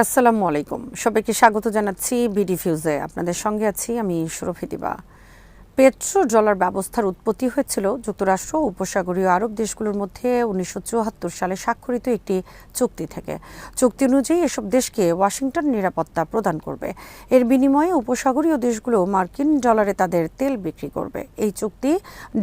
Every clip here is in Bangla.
আসসালামু আলাইকুম, সবাইকে স্বাগত জানাচ্ছি বিডি ফিউজে। আপনাদের সঙ্গে আছি আমি সুরভি দিবা। পেট্রো ডলার ব্যবস্থার উৎপত্তি হয়েছিল যুক্তরাষ্ট্র ও উপসাগরীয় আরব দেশগুলোর মধ্যে 1974 সালে স্বাক্ষরিত একটি চুক্তি থেকে। চুক্তি অনুযায়ী এসব দেশকে ওয়াশিংটন নিরাপত্তা প্রদান করবে। এর বিনিময়ে উপসাগরীয় দেশগুলো মার্কিন ডলারে তাদের তেল বিক্রি করবে। এই চুক্তি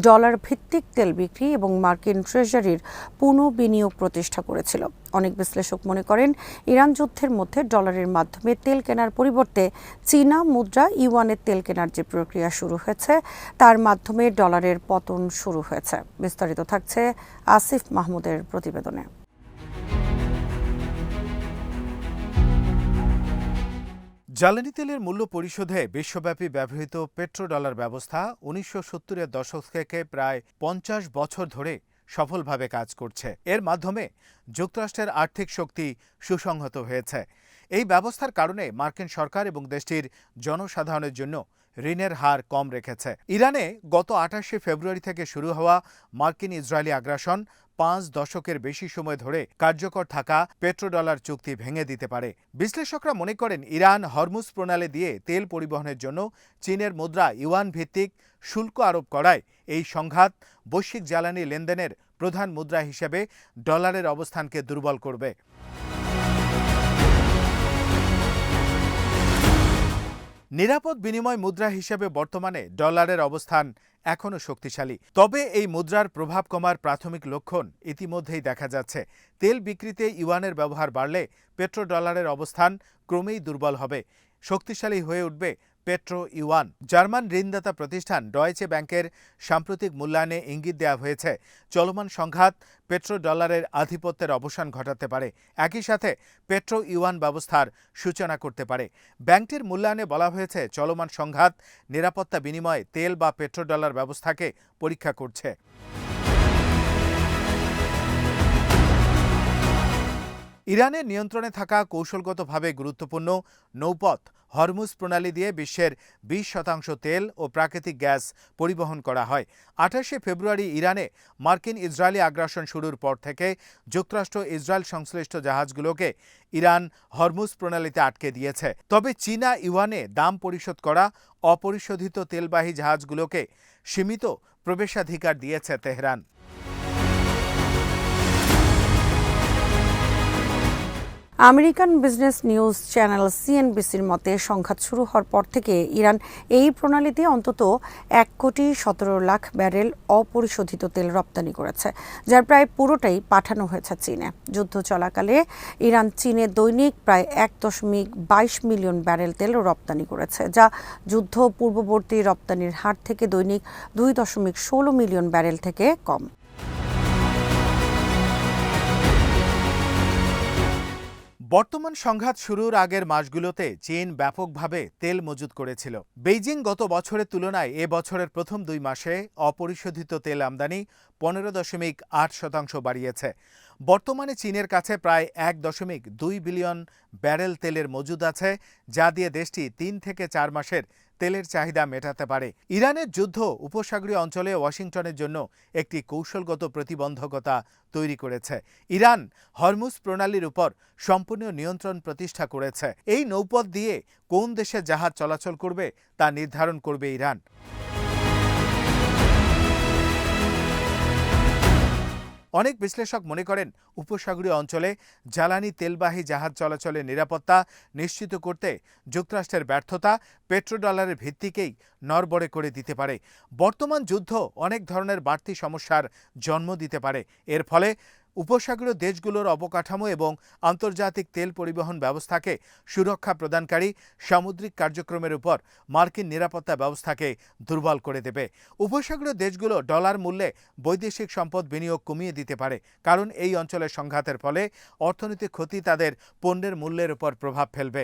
ডলার ভিত্তিক তেল বিক্রি এবং মার্কিন ট্রেজারির পুনঃবিনিয়োগ প্রতিষ্ঠা করেছিল। অনেক বিশ্লেষক মনে করেন ইরান যুদ্ধের মধ্যে ডলারের মাধ্যমে তেল কেনার পরিবর্তে চীনা মুদ্রা ইউয়ানের তেল কেনার যে প্রক্রিয়া শুরু হয়েছে তার মাধ্যমে ডলারের পতন শুরু হয়েছে। বিস্তারিত থাকছে আসিফ মাহমুদের প্রতিবেদনে। জ্বালানি তেলের মূল্য পরিশোধে বিশ্বব্যাপী ব্যবহৃত পেট্রোডলার ব্যবস্থা 1970-এর দশক থেকে প্রায় 50 বছর ধরে সফলভাবে কাজ করছে। এর মাধ্যমে যুক্তরাষ্ট্রের আর্থিক শক্তি সুসংহত হয়েছে। এই ব্যবস্থার কারণে মার্কিন সরকার এবং দেশটির জনসাধারণের জন্য ঋণের হার কম রেখেছে। ইরানে গত 28 ফেব্রুয়ারি থেকে শুরু হওয়া মার্কিন ইসরায়েলি আগ্রাসন 5 দশকের বেশি সময় ধরে কার্যকর থাকা পেট্রোডলার চুক্তি ভেঙে দিতে পারে। বিশ্লেষকরা মনে করেন ইরান হরমুজ প্রণালী দিয়ে তেল পরিবহনের জন্য চীনের মুদ্রা ইউয়ান ভিত্তিক শুল্ক আরোপ করায় এই সংঘাত বৈশ্বিক জ্বালানি লেনদেনের প্রধান মুদ্রা হিসেবে ডলারের অবস্থানকে দুর্বল করবে। নিরাপদ বিনিময় মুদ্রা হিসেবে বর্তমানে ডলারের অবস্থান এখনও শক্তিশালী। তবে এই মুদ্রার প্রভাব কমার প্রাথমিক লক্ষণ ইতিমধ্যেই দেখা যাচ্ছে। তেল বিক্রিতে ইউয়ানের ব্যবহার বাড়লে পেট্রোডলারের অবস্থান ক্রমেই দুর্বল হবে। শক্তিশালী হয়ে উঠবে পেট্রো ইউয়ান। জার্মান ঋণদাতা প্রতিষ্ঠান ডয়েচে ব্যাংকের সাম্প্রতিক মূল্যায়নে ইঙ্গিত দেওয়া হয়েছে চলমান সংঘাত পেট্রো ডলারের আধিপত্যের অবসান ঘটাতে পারে, একই সাথে পেট্রো ইউয়ান ব্যবস্থার সূচনা করতে পারে। ব্যাংকটির মূল্যায়নে বলা হয়েছে চলমান সংঘাত নিরাপত্তা বিনিময়ে তেল বা পেট্রো ডলার ব্যবস্থাকে পরীক্ষা করছে। ইরানের নিয়ন্ত্রণে থাকা কৌশলগতভাবে গুরুত্বপূর্ণ নৌপথ হরমুজ প্রণালী দিয়ে বিশ্বের 20% তেল ও প্রাকৃতিক গ্যাস পরিবহন করা হয়। 28 ফেব্রুয়ারি ইরানে মার্কিন ইসরায়েলি আগ্রাসন শুরুর পর থেকে যুক্তরাষ্ট্র ইসরায়েল সংশ্লিষ্ট জাহাজগুলোকে ইরান হরমুজ প্রণালীতে আটকে দিয়েছে। তবে চীনা ইউয়ানে দাম পরিশোধ করা অপরিশোধিত তেলবাহী জাহাজগুলোকে সীমিত প্রবেশাধিকার দিয়েছে Tehran. American business news channel সিএনবিসির মতে সংঘাত শুরু হওয়ার পর থেকে ইরান এই প্রণালীতে অন্তত 1,17,00,000 ব্যারেল অপরিশোধিত তেল রপ্তানি করেছে, যার প্রায় পুরোটাই পাঠানো হয়েছে চীনে। যুদ্ধ চলাকালে ইরান চীনে দৈনিক প্রায় 1.22 মিলিয়ন ব্যারেল তেল রপ্তানি করেছে, যা যুদ্ধ পূর্ববর্তী রপ্তানির হার থেকে দৈনিক 2.16 মিলিয়ন ব্যারেল থেকে কম। বর্তমান সংঘাত শুরুর আগের মাসগুলোতে চীন ব্যাপকভাবে তেল মজুত করেছিল। বেইজিং গত বছরের তুলনায় এ বছরের প্রথম 2 মাসে অপরিশোধিত তেল আমদানি 15.8% বাড়িয়েছে। বর্তমানে চীনের কাছে প্রায় 1.2 বিলিয়ন ব্যারেল তেলের মজুদ আছে, যা দিয়ে দেশটি 3 থেকে 4 মাসের তেলের চাহিদা মেটাতে পারে। ইরানের যুদ্ধ উপসাগরীয় অঞ্চলে ওয়াশিংটনের জন্য একটি কৌশলগত প্রতিবন্ধকতা তৈরি করেছে। ইরান হরমুজ প্রণালীর উপর সম্পূর্ণ নিয়ন্ত্রণ প্রতিষ্ঠা করেছে। এই নৌপথ দিয়ে কোন দেশে জাহাজ চলাচল করবে তা নির্ধারণ করবে ইরান। অনেক বিশ্লেষক মনে করেন উপসাগরীয় অঞ্চলে জ্বালানি তেলবাহী জাহাজ চলাচলের নিরাপত্তা নিশ্চিত করতে যুক্তরাষ্ট্রের ব্যর্থতা পেট্রোডলারের ভিত্তিকেই নড়বড়ে করে দিতে পারে। বর্তমান যুদ্ধ অনেক ধরনের বাড়তি সমস্যার জন্ম দিতে পারে। এর ফলে উপসাগরীয় দেশগুলোর অবকাঠামো এবং আন্তর্জাতিক তেল পরিবহন ব্যবস্থাকে সুরক্ষা প্রদানকারী সামুদ্রিক কার্যক্রমের উপর মার্কিন নিরাপত্তা ব্যবস্থাকে দুর্বল করে দেবে। উপসাগরীয় দেশগুলো ডলার মূল্যে বৈদেশিক সম্পদ বিনিয়োগ কমিয়ে দিতে পারে, কারণ এই অঞ্চলের সংঘাতের ফলে অর্থনৈতিক ক্ষতি তাদের পণ্যের মূল্যের উপর প্রভাব ফেলবে।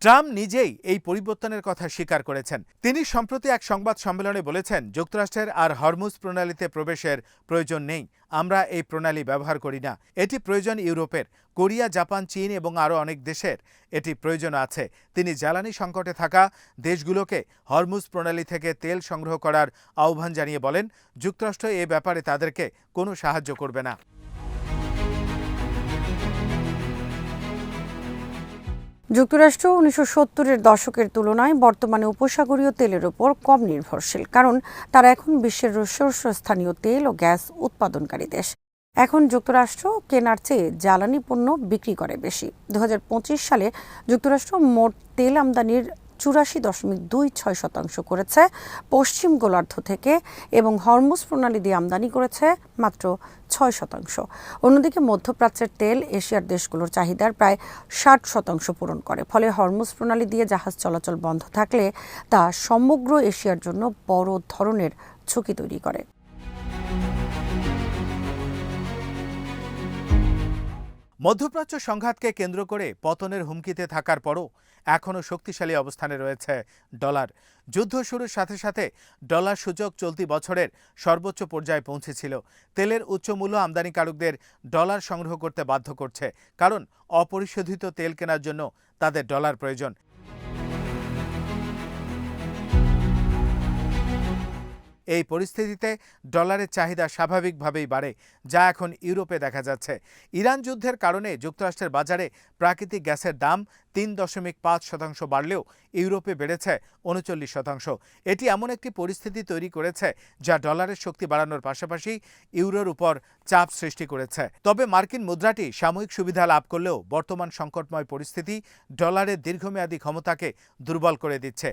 ট্রাম্প নিজেই এই পরিবর্তনের কথা স্বীকার করেছেন। তিনি সম্প্রতি এক সংবাদ সম্মেলনে বলেছেন, যুক্তরাষ্ট্রের আর হরমুজ প্রণালীতে প্রবেশের প্রয়োজন নেই। আমরা এই প্রণালী ব্যবহার করি না। এটি প্রয়োজন ইউরোপের, কোরিয়া, জাপান, চীন এবং আরও অনেক দেশের এটি প্রয়োজন আছে। তিনি জ্বালানি সংকটে থাকা দেশগুলোকে হরমুজ প্রণালী থেকে তেল সংগ্রহ করার আহ্বান জানিয়ে বলেন, যুক্তরাষ্ট্র এ ব্যাপারে তাদেরকে কোনো সাহায্য করবে না। যুক্তরাষ্ট্র ১৯৭০-এর দশকের তুলনায় বর্তমানে উপসাগরীয় তেলের উপর কম নির্ভরশীল, কারণ তারা এখন বিশ্বের শীর্ষস্থানীয় তেল ও গ্যাস উৎপাদনকারী দেশ। এখন যুক্তরাষ্ট্র কেনার চেয়ে জ্বালানি পণ্য বিক্রি করে বেশি। ২০২৫ সালে যুক্তরাষ্ট্র মোট তেল আমদানির ৮৪.২৬% করেছে পশ্চিম গোলার্ধ থেকে এবং হরমুজ প্রণালী দিয়ে আমদানি করেছে মাত্র ৬%। অন্যদিকে মধ্যপ্রাচ্যের তেল এশিয়ার দেশগুলোর চাহিদার প্রায় ৬০% পূরণ করে। ফলে হরমুজ প্রণালী দিয়ে জাহাজ চলাচল বন্ধ থাকলে তা সমগ্র এশিয়ার জন্য বড় ধরনের ঝুঁকি তৈরি করে। মধ্যপ্রাচ্য সংঘাতকে কেন্দ্র করে পতনের হুমকিতে থাকার পরও এখনও শক্তিশালী অবস্থানে রয়েছে ডলার। যুদ্ধ শুরুর সাথে সাথে ডলার সূচক চলতি বছরের সর্বোচ্চ পর্যায়ে পৌঁছেছিল। তেলের উচ্চ মূল্য আমদানিকারকদের ডলার সংগ্রহ করতে বাধ্য করছে, কারণ অপরিশোধিত তেল কেনার জন্য তাদের ডলার প্রয়োজন। এই পরিস্থিতিতে ডলারের চাহিদা স্বাভাবিকভাবেই বাড়ে, যা এখন ইউরোপে দেখা যাচ্ছে। ইরান যুদ্ধের কারণে যুক্তরাষ্ট্রের বাজারে প্রাকৃতিক গ্যাসের দাম ৩.৫% বাড়লেও ইউরোপে বেড়েছে ৩৯%। এটি এমন একটি পরিস্থিতি তৈরি করেছে যা ডলারের শক্তি বাড়ানোর পাশাপাশি ইউরোর উপর চাপ সৃষ্টি করেছে। তবে মার্কিন মুদ্রাটি সাময়িক সুবিধা লাভ করলেও বর্তমান সংকটময় পরিস্থিতি ডলারের দীর্ঘমেয়াদী ক্ষমতাকে দুর্বল করে দিচ্ছে।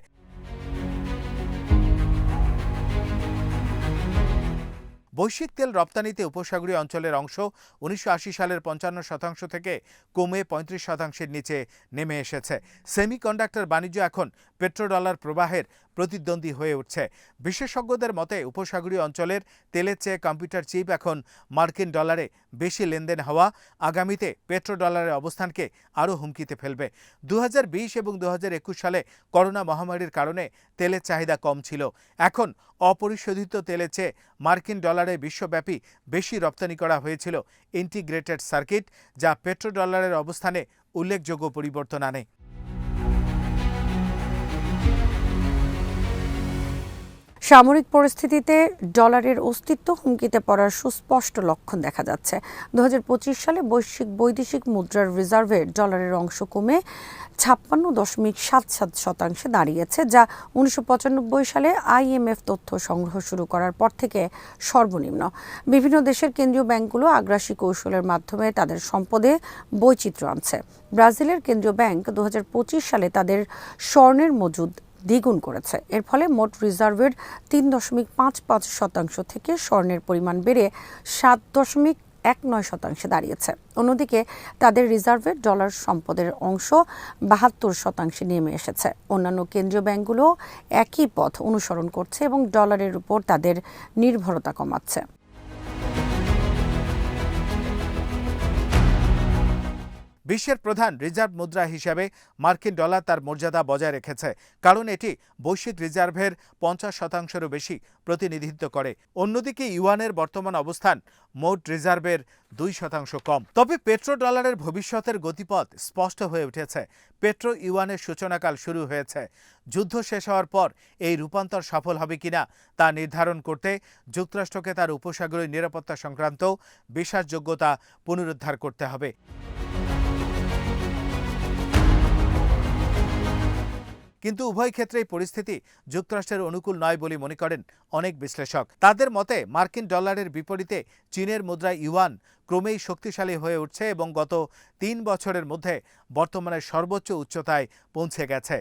বৈশ্বিক তেল রপ্তানিতে উপসাগরীয় অঞ্চলের অংশ ১৯৮০ সালের ৫৫% থেকে কমে ৩৫%-এর নিচে নেমে এসেছে। সেমিকন্ডাক্টর বাণিজ্য এখন পেট্রোডলার প্রবাহের প্রতিদ্বন্দ্বী হয়ে উঠছে। বিশেষজ্ঞদের মতে উপসাগরীয় অঞ্চলের তেলের চেয়ে কম্পিউটার চিপ এখন মার্কিন ডলারে বেশি লেনদেন হওয়া আগামীতে পেট্রোডলারের অবস্থানকে আরও হুমকিতে ফেলবে। ২০২০ এবং ২০২১ সালে করোনা মহামারীর কারণে তেলের চাহিদা কম ছিল। এখন অপরিশোধিত তেলের চেয়ে মার্কিন ডলারে বিশ্বব্যাপী বেশি রপ্তানি করা হয়েছিল ইন্টিগ্রেটেড সার্কিট, যা পেট্রোডলারের অবস্থানে উল্লেখযোগ্য পরিবর্তন আনে। সামরিক পরিস্থিতিতে ডলারের অস্তিত্ব হুমকিতে পড়ার সুস্পষ্ট লক্ষণ দেখা যাচ্ছে। ২০২৫ সালে বৈশ্বিক বৈদেশিক মুদ্রার রিজার্ভে ডলারের অংশ কমে ৫৬.৭৭% দাঁড়িয়েছে, যা ১৯৯৫ সালে IMF তথ্য সংগ্রহ শুরু করার পর থেকে সর্বনিম্ন। বিভিন্ন দেশের কেন্দ্রীয় ব্যাংকগুলো আগ্রাসী কৌশলের মাধ্যমে তাদের সম্পদে বৈচিত্র্য আনছে। ব্রাজিলের কেন্দ্রীয় ব্যাংক ২০২৫ সালে তাদের স্বর্ণের মজুদ দ্বিগুণ করেছে। এর ফলে মোট রিজার্ভের ৩.৫৫% থেকে স্বর্ণের পরিমাণ বেড়ে ৭.১৯% দাঁড়িয়েছে। অন্যদিকে তাদের রিজার্ভের ডলার সম্পদের অংশ ৭২% নেমে এসেছে। অন্যান্য কেন্দ্রীয় ব্যাংকগুলো একই পথ অনুসরণ করছে এবং ডলারের উপর তাদের নির্ভরতা কমাচ্ছে। বিশ্বের প্রধান রিজার্ভ মুদ্রা হিসেবে মার্কিন ডলার তার মর্যাদা বজায় রেখেছে, কারণ এটি বৈশ্বিক রিজার্ভের ৫০%-এরও বেশি প্রতিনিধিত্ব করে। অন্যদিকে ইউয়ানের বর্তমান অবস্থান মোট রিজার্ভের ২% কম। তবে পেট্রো ডলারের ভবিষ্যতের গতিপথ স্পষ্ট হয়ে উঠেছে। পেট্রো ইউয়ানের সূচনাকাল শুরু হয়েছে। যুদ্ধ শেষ হওয়ার পর এই রূপান্তর সফল হবে কিনা তা নির্ধারণ করতে যুক্তরাষ্ট্রকে তার উপসাগরীয় নিরাপত্তা সংক্রান্ত বিশ্বাসযোগ্যতা পুনরুদ্ধার করতে হবে। কিন্তু উভয় ক্ষেত্রেই পরিস্থিতি যুক্তরাষ্ট্রের অনুকূল নয় বলে মনে করেন অনেক বিশ্লেষক। তাদের মতে মার্কিন ডলারের বিপরীতে চীনের মুদ্রা ইউয়ান ক্রমেই শক্তিশালী হয়ে উঠছে এবং গত ৩ বছরের মধ্যে বর্তমানে সর্বোচ্চ উচ্চতায় পৌঁছে গেছে।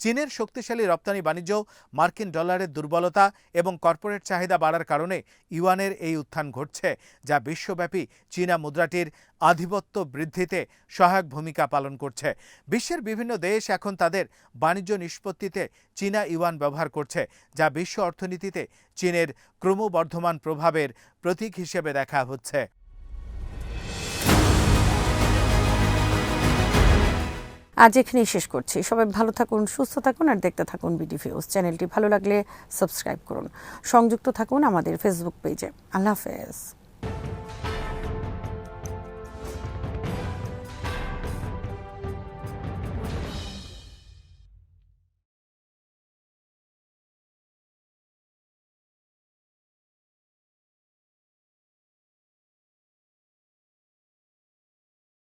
চীনের শক্তিশালী রপ্তানি বাণিজ্য, মার্কিন ডলারের দুর্বলতা এবং কর্পোরেট চাহিদা বাড়ার কারণে ইউয়ানের এই উত্থান ঘটছে, যা বিশ্বব্যাপী চীনা মুদ্রাটির আধিপত্য বৃদ্ধিতে সহায়ক ভূমিকা পালন করছে। বিশ্বের বিভিন্ন দেশ এখন তাদের বাণিজ্য নিষ্পত্তিতে চীনা ইউয়ান ব্যবহার করছে, যা বিশ্ব অর্থনীতিতে চীনের ক্রমবর্ধমান প্রভাবের প্রতীক হিসেবে দেখা হচ্ছে। আজ এখানেই শেষ করছি। সবাই ভালো থাকুন, সুস্থ থাকুন আর দেখতে থাকুন বিডি ভিউজ। চ্যানেলটি ভালো লাগলে সাবস্ক্রাইব করুন। সংযুক্ত থাকুন আমাদের ফেসবুক পেজে। আল্লাহ হাফেজ।